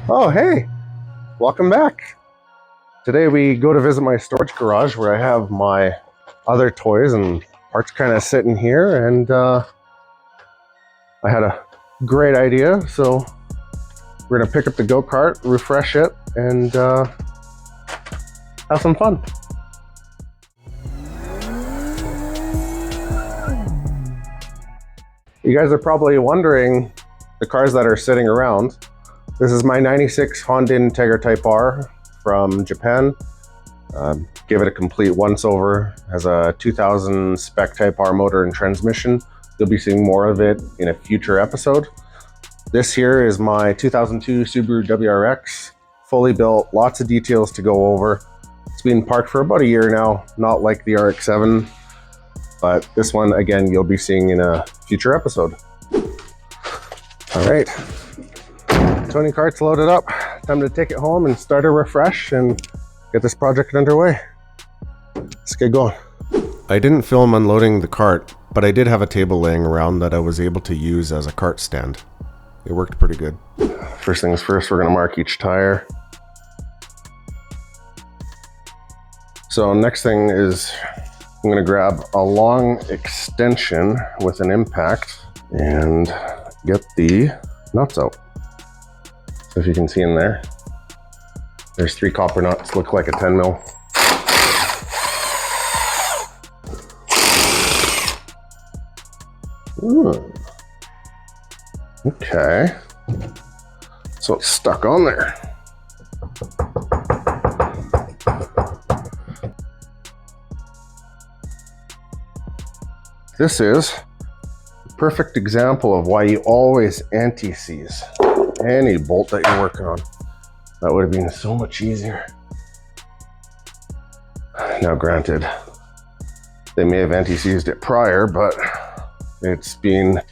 Oh, hey, welcome back. Today we go to visit my storage garage where I have my other toys and parts kind of sitting here, and I had a great idea, so we're gonna pick up the go-kart, refresh it, and have some fun. You guys are probably wondering the cars that are sitting around. This is my 96 Honda Integra Type R from Japan. Give it a complete once-over. Has a 2000 spec Type R motor and transmission. You'll be seeing more of it in a future episode. This here is my 2002 Subaru WRX. Fully built, lots of details to go over. It's been parked for about a year now, not like the RX-7, but this one, again, you'll be seeing in a future episode. All right. Tony Kart's loaded up. Time to take it home and start a refresh and get this project underway. Let's get going. I didn't film unloading the cart, but I did have a table laying around that I was able to use as a cart stand. It worked pretty good. First things first, we're gonna mark each tire. So next thing is I'm gonna grab a long extension with an impact and get the nuts out. So if you can see in there, there's 3 copper nuts, look like a 10 mil. Okay, so it's stuck on there. This is a perfect example of why you always anti-seize any bolt that you're working on. That would have been so much easier. Now granted, they may have anti-seized it prior, but it's been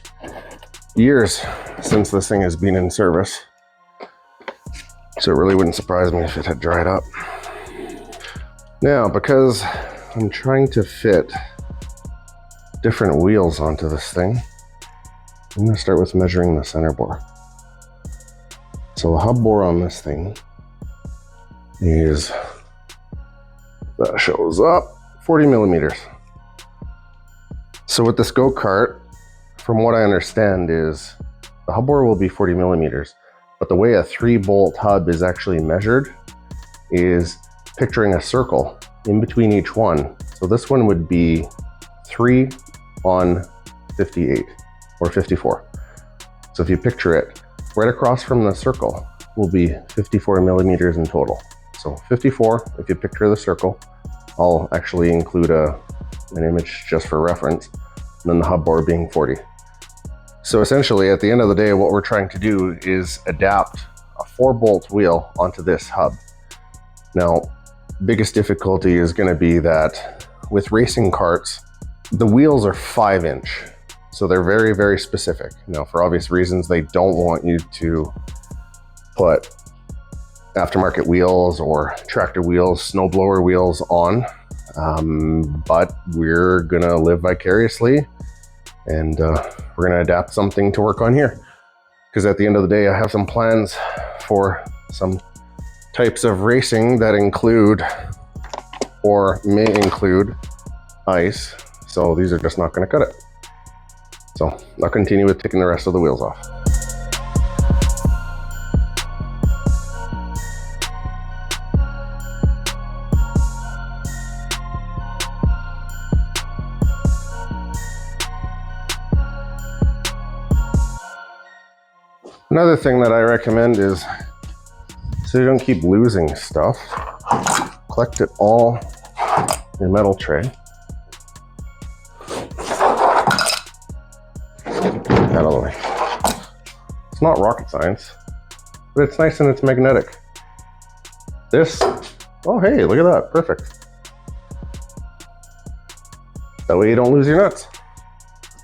years since this thing has been in service. So it really wouldn't surprise me if it had dried up. Now, because I'm trying to fit different wheels onto this thing, I'm gonna start with measuring the center bore. So the hub bore on this thing is, that shows up, 40 millimeters. So with this go-kart, from what I understand is the hub bore will be 40 millimeters, but the way a 3-bolt hub is actually measured is picturing a circle in between each one. So this one would be 3 on 58 or 54. So if you picture it, right across from the circle will be 54 millimeters in total. So 54, if you picture the circle, I'll actually include an image just for reference, and then the hub bore being 40. So essentially, at the end of the day, what we're trying to do is adapt a 4-bolt wheel onto this hub. Now, biggest difficulty is going to be that with racing karts, the wheels are 5-inch. So they're very, very specific. Now, for obvious reasons, they don't want you to put aftermarket wheels or tractor wheels, snowblower wheels on, but we're gonna live vicariously, and we're gonna adapt something to work on here. Because at the end of the day, I have some plans for some types of racing that include, or may include, ice. So these are just not gonna cut it. So I'll continue with taking the rest of the wheels off. Another thing that I recommend is, so you don't keep losing stuff, collect it all in a metal tray. Out of the way. It's not rocket science, but it's nice and it's magnetic. This, oh hey, look at that, perfect. That way you don't lose your nuts.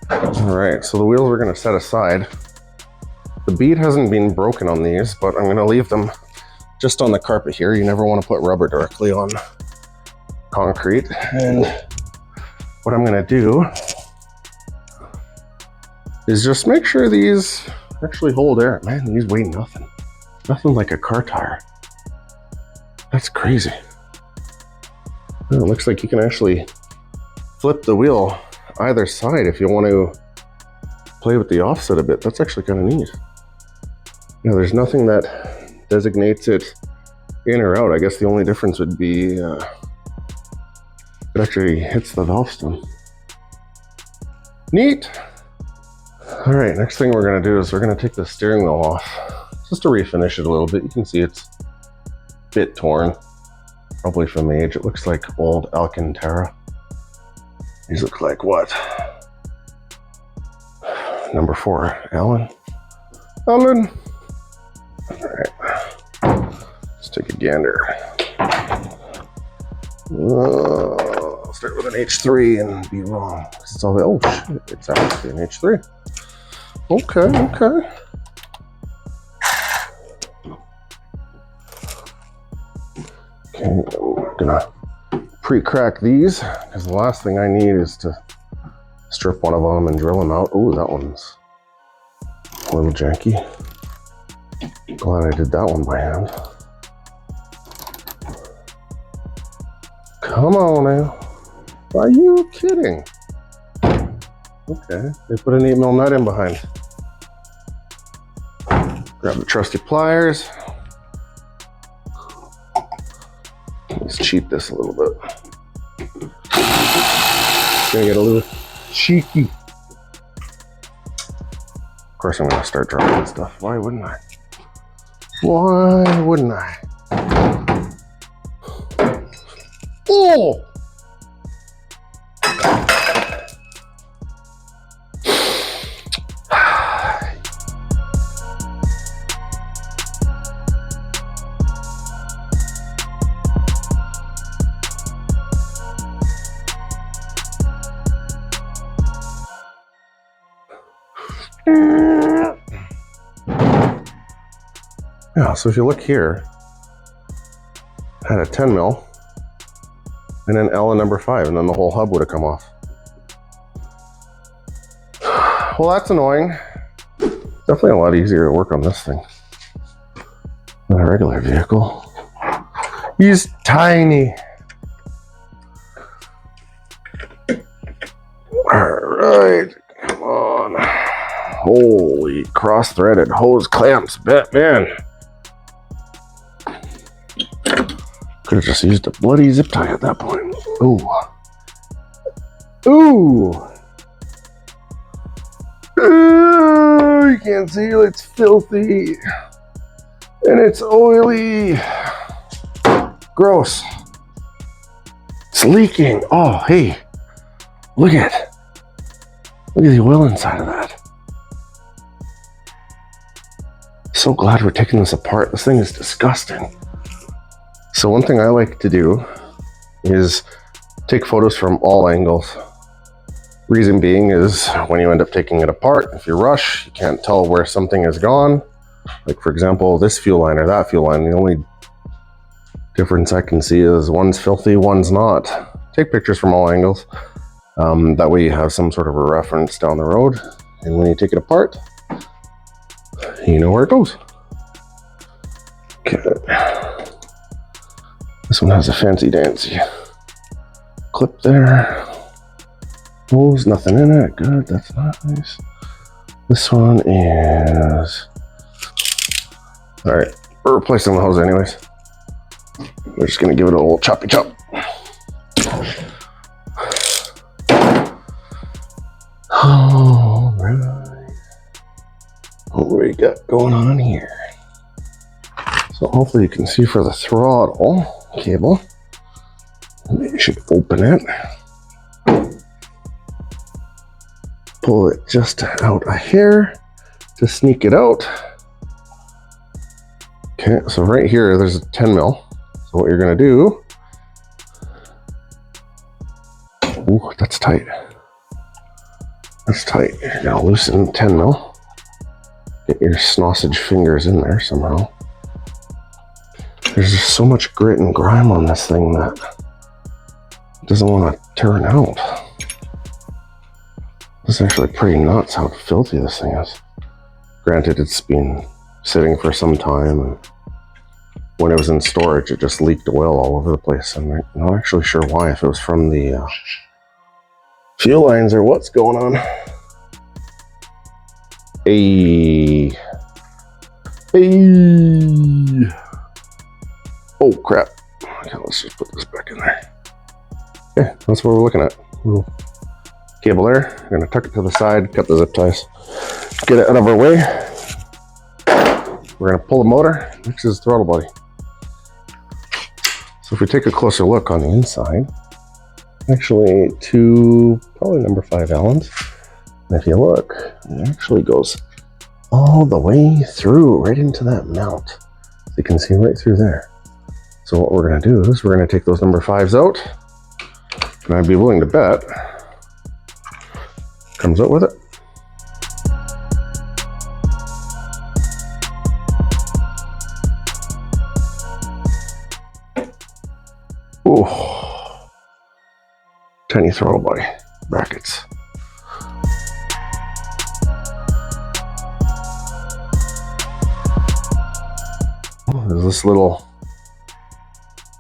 All right, so the wheels we're gonna set aside. The bead hasn't been broken on these, but I'm gonna leave them just on the carpet here. You never wanna put rubber directly on concrete. And what I'm gonna do is just make sure these actually hold air. Man, these weigh nothing. nothing like a car tire. That's crazy. Oh, it looks like you can actually flip the wheel either side if you want to play with the offset a bit. That's actually kind of neat. Yeah, there's nothing that designates it in or out. I guess the only difference would be it actually hits the valve stem. Neat. All right, next thing we're gonna do is we're gonna take the steering wheel off just to refinish it a little bit. You can see it's a bit torn, probably from age. It looks like old Alcantara. These look like what? Number 4, Alan. Alan. All right, let's take a gander. I'll start with an H3 and be wrong. It's all, oh shit, it's actually an H3. Okay, okay. Okay, I'm gonna pre-crack these because the last thing I need is to strip one of them and drill them out. Oh, that one's a little janky. Glad I did that one by hand. Come on now. Are you kidding? Okay, they put an 8mm nut in behind. Grab the trusty pliers. Let's cheat this a little bit. It's gonna get a little cheeky. Of course I'm gonna start dropping stuff. Why wouldn't I? Why wouldn't I? Oh! Yeah, so if you look here, I had a 10mm and an L and number 5, and then the whole hub would have come off. Well, that's annoying. Definitely a lot easier to work on this thing than a regular vehicle. He's tiny. All right, come on. Holy cross-threaded hose clamps, man. Could have just used a bloody zip tie at that point. Ooh. Ooh. Ooh, you can't see it, it's filthy. And it's oily. Gross. It's leaking. Oh, hey. Look at the oil inside of that. So glad we're taking this apart. This thing is disgusting. So one thing I like to do is take photos from all angles. Reason being is when you end up taking it apart, if you rush, you can't tell where something is gone. Like for example, this fuel line or that fuel line, the only difference I can see is one's filthy, one's not. Take pictures from all angles. That way you have some sort of a reference down the road. And when you take it apart, you know where it goes. Okay. This one has a fancy dancy clip there. Hose, nothing in it. Good, that's nice. This one is... All right, we're replacing the hose anyways. We're just gonna give it a little choppy chop. All right. What we got going on here? So hopefully you can see for the throttle cable. You should open it. Pull it just out a hair to sneak it out. Okay, so right here there's a 10mm. So what you're gonna do, ooh, that's tight. That's tight. You're gonna loosen 10mm. Get your sausage fingers in there somehow. There's just so much grit and grime on this thing that it doesn't want to turn out. It's actually pretty nuts how filthy this thing is. Granted, it's been sitting for some time, and when it was in storage, it just leaked oil all over the place. I'm not actually sure why, if it was from the fuel lines or what's going on. Hey. Oh crap. Okay, let's just put this back in there. Okay, that's what we're looking at. Little cable there. We're gonna tuck it to the side, cut the zip ties, get it out of our way. We're gonna pull the motor. Next is the throttle body. So if we take a closer look on the inside, actually probably number 5 Allens. And if you look, it actually goes all the way through, right into that mount. So you can see right through there. So what we're gonna do is we're gonna take those number 5s out, and I'd be willing to bet comes out with it. Ooh, tiny throttle body brackets. There's this little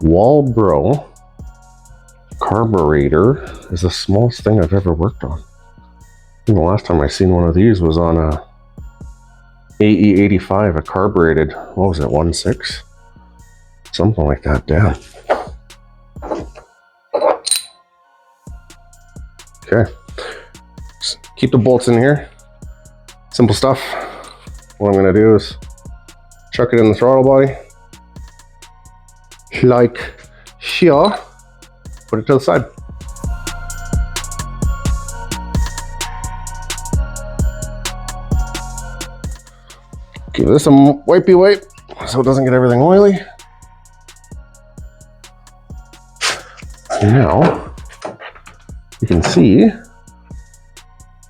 Walbro carburetor. Is the smallest thing I've ever worked on. I think the last time I seen one of these was on a AE85, a carbureted, what was it, 1.6? Something like that, damn. Okay, just keep the bolts in here. Simple stuff. What I'm gonna do is chuck it in the throttle body, like here, put it to the side. Give this a wipey wipe so it doesn't get everything oily. Now, you can see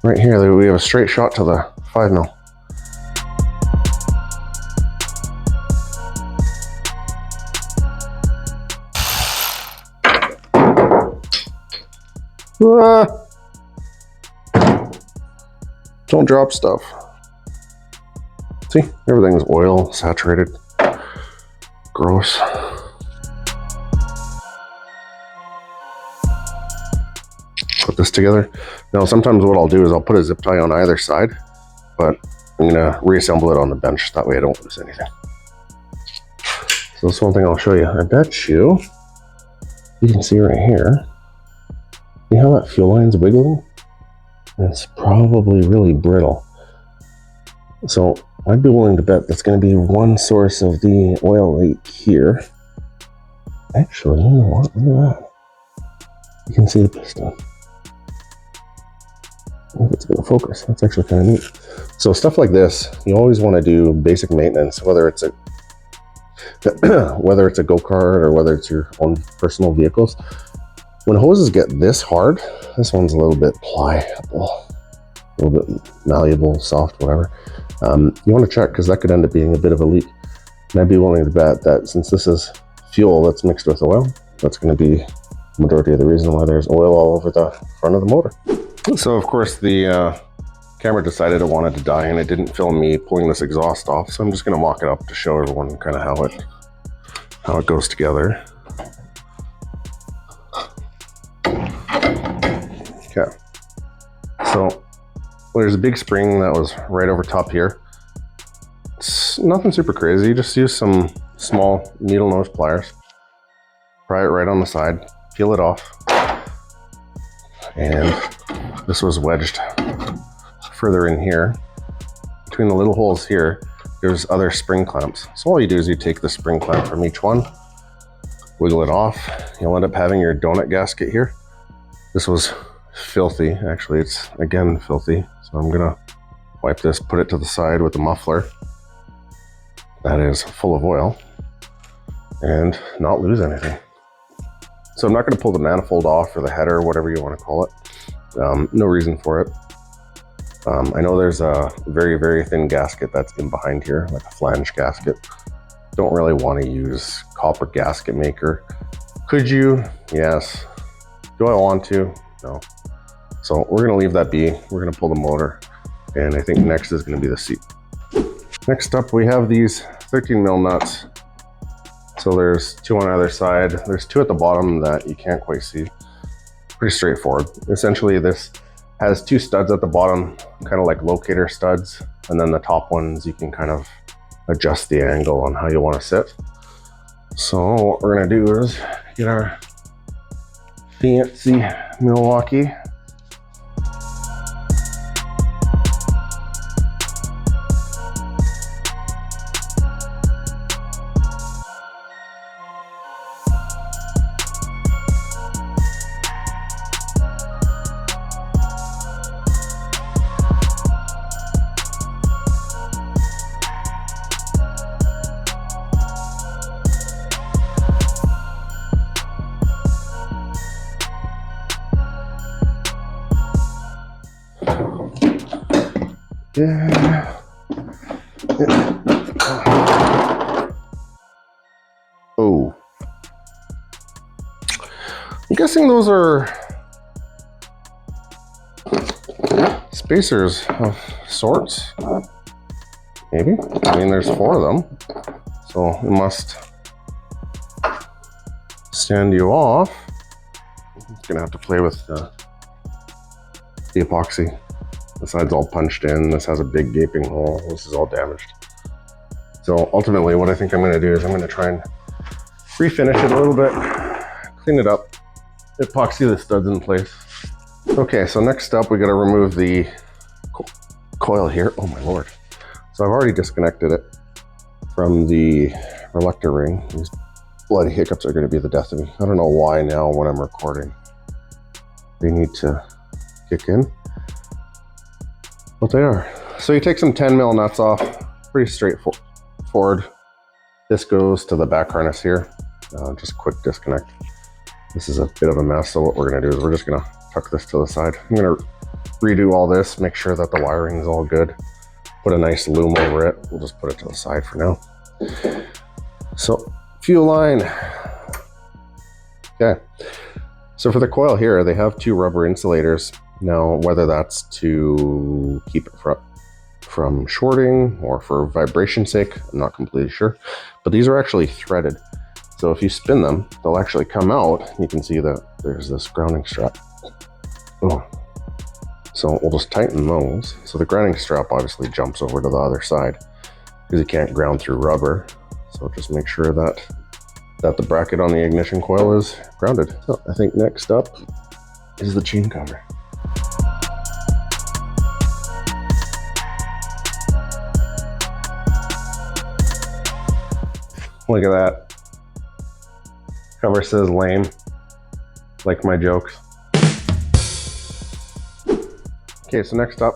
right here that we have a straight shot to the 5mm. Don't drop stuff. See, everything's oil, saturated. Gross. Put this together. Now, sometimes what I'll do is I'll put a zip tie on either side, but I'm gonna reassemble it on the bench. That way I don't lose anything. So that's one thing I'll show you. I bet you can see right here. See how that fuel line's wiggling? It's probably really brittle. So I'd be willing to bet that's going to be one source of the oil leak here. Actually, you know what? Look at that. You can see the piston. I think it's going to focus. That's actually kind of neat. So stuff like this, you always want to do basic maintenance, whether it's a go-kart or whether it's your own personal vehicles. When hoses get this hard, this one's a little bit pliable, a little bit malleable, soft, whatever. You want to check because that could end up being a bit of a leak. And I'd be willing to bet that since this is fuel that's mixed with oil, that's going to be the majority of the reason why there's oil all over the front of the motor. So of course the camera decided it wanted to die and it didn't film me pulling this exhaust off. So I'm just going to mock it up to show everyone kind of how it goes together. Okay, so there's a big spring that was right over top here. It's nothing super crazy. You just use some small needle nose pliers, pry it right on the side, peel it off, and this was wedged further in here. Between the little holes here, there's other spring clamps. So all you do is you take the spring clamp from each one, wiggle it off. You'll end up having your donut gasket here. This was filthy. Actually, it's again filthy. So I'm gonna wipe this, put it to the side with the muffler that is full of oil and not lose anything. So I'm not going to pull the manifold off or the header, whatever you want to call it. No reason for it. I know there's a very, very thin gasket that's in behind here, like a flange gasket. Don't really want to use copper gasket maker. Could you? Yes. Do I want to? No. So we're going to leave that be. We're going to pull the motor. And I think next is going to be the seat. Next up, we have these 13 mil nuts. So there's 2 on either side. There's 2 at the bottom that you can't quite see. Pretty straightforward. Essentially, this has 2 studs at the bottom, kind of like locator studs. And then the top ones, you can kind of adjust the angle on how you want to sit. So what we're gonna do is get our fancy Milwaukee. Yeah. Oh. I'm guessing those are spacers of sorts. Maybe. I mean, there's 4 of them. So it must stand you off. I'm gonna have to play with the epoxy. The side's all punched in. This has a big gaping hole. This is all damaged. So ultimately what I think I'm gonna do is I'm gonna try and refinish it a little bit, clean it up, epoxy the studs in place. Okay, so next up we gotta remove the coil here. Oh my Lord. So I've already disconnected it from the reluctor ring. These bloody hiccups are gonna be the death of me. I don't know why now when I'm recording they need to kick in. But they are. So you take some 10 mil nuts off, pretty straightforward. This goes to the back harness here. Just quick disconnect. This is a bit of a mess, so what we're gonna do is we're just gonna tuck this to the side. I'm gonna redo all this, make sure that the wiring is all good. Put a nice loom over it. We'll just put it to the side for now. So, fuel line. Okay. So for the coil here, they have 2 rubber insulators. Now, whether that's to keep it from shorting or for vibration sake, I'm not completely sure. But these are actually threaded. So if you spin them, they'll actually come out. You can see that there's this grounding strap. Oh. So we'll just tighten those. So the grounding strap obviously jumps over to the other side because you can't ground through rubber. So just make sure that the bracket on the ignition coil is grounded. So I think next up is the chain cover. Look at that. Cover says lame, like my jokes. Okay, so next up,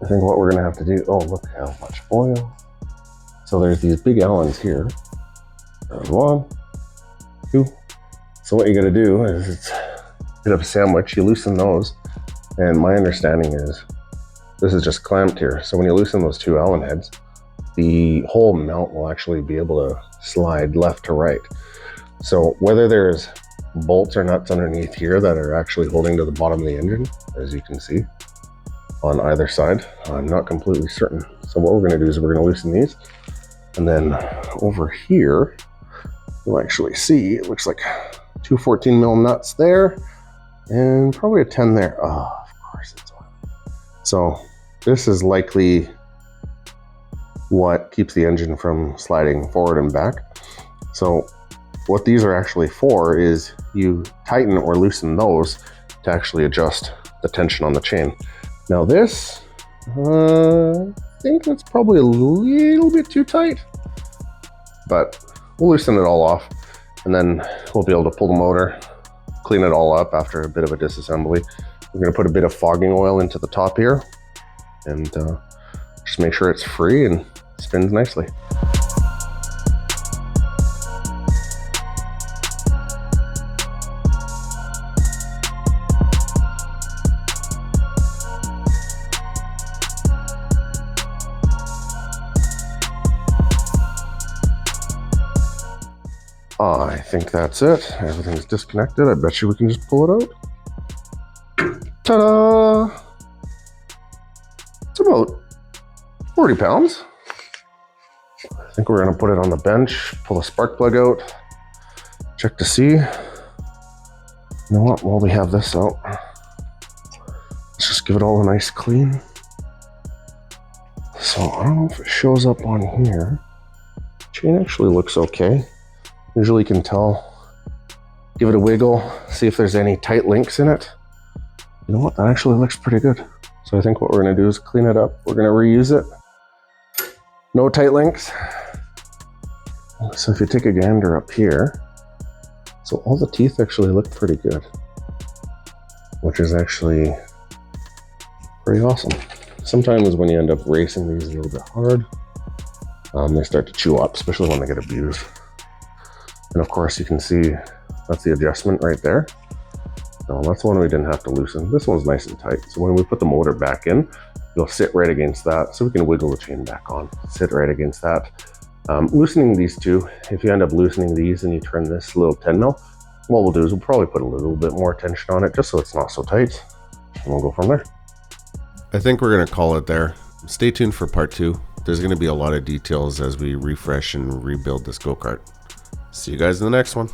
I think what we're gonna have to do, oh, look how much oil. So there's these big Allens here. There's 1, 2. So what you gotta do is it's a bit of a sandwich. You loosen those, and my understanding is this is just clamped here. So when you loosen those 2 Allen heads, the whole mount will actually be able to slide left to right. So whether there's bolts or nuts underneath here that are actually holding to the bottom of the engine, as you can see on either side, I'm not completely certain. So what we're gonna do is we're gonna loosen these, and then over here, you'll actually see, it looks like 2 14 mil nuts there, and probably a 10 there. Oh, of course it's oil. So this is likely what keeps the engine from sliding forward and back. So what these are actually for is you tighten or loosen those to actually adjust the tension on the chain. Now this, I think that's probably a little bit too tight, but we'll loosen it all off, and then we'll be able to pull the motor, clean it all up after a bit of a disassembly. We're gonna put a bit of fogging oil into the top here, and just make sure it's free and spins nicely. I think that's it. Everything's disconnected. I bet you we can just pull it out. Ta-da! It's about 40 pounds. I think we're gonna put it on the bench, pull the spark plug out, check to see. You know what, while we have this out, let's just give it all a nice clean. So I don't know if it shows up on here. Chain actually looks okay. Usually you can tell. Give it a wiggle, see if there's any tight links in it. You know what, that actually looks pretty good. So I think what we're gonna do is clean it up. We're gonna reuse it. No tight links. So if you take a gander up here, so all the teeth actually look pretty good, which is actually pretty awesome. Sometimes when you end up racing these a little bit hard, they start to chew up, especially when they get abused. And of course you can see that's the adjustment right there. No, that's one we didn't have to loosen. This one's nice and tight. So when we put the motor back in, you'll sit right against that. So we can wiggle the chain back on, sit right against that. Loosening these two, if you end up loosening these and you turn this little 10 mil, what we'll do is we'll probably put a little bit more tension on it just so it's not so tight. And we'll go from there. I think we're gonna call it there. Stay tuned for part 2. There's gonna be a lot of details as we refresh and rebuild this go-kart. See you guys in the next one.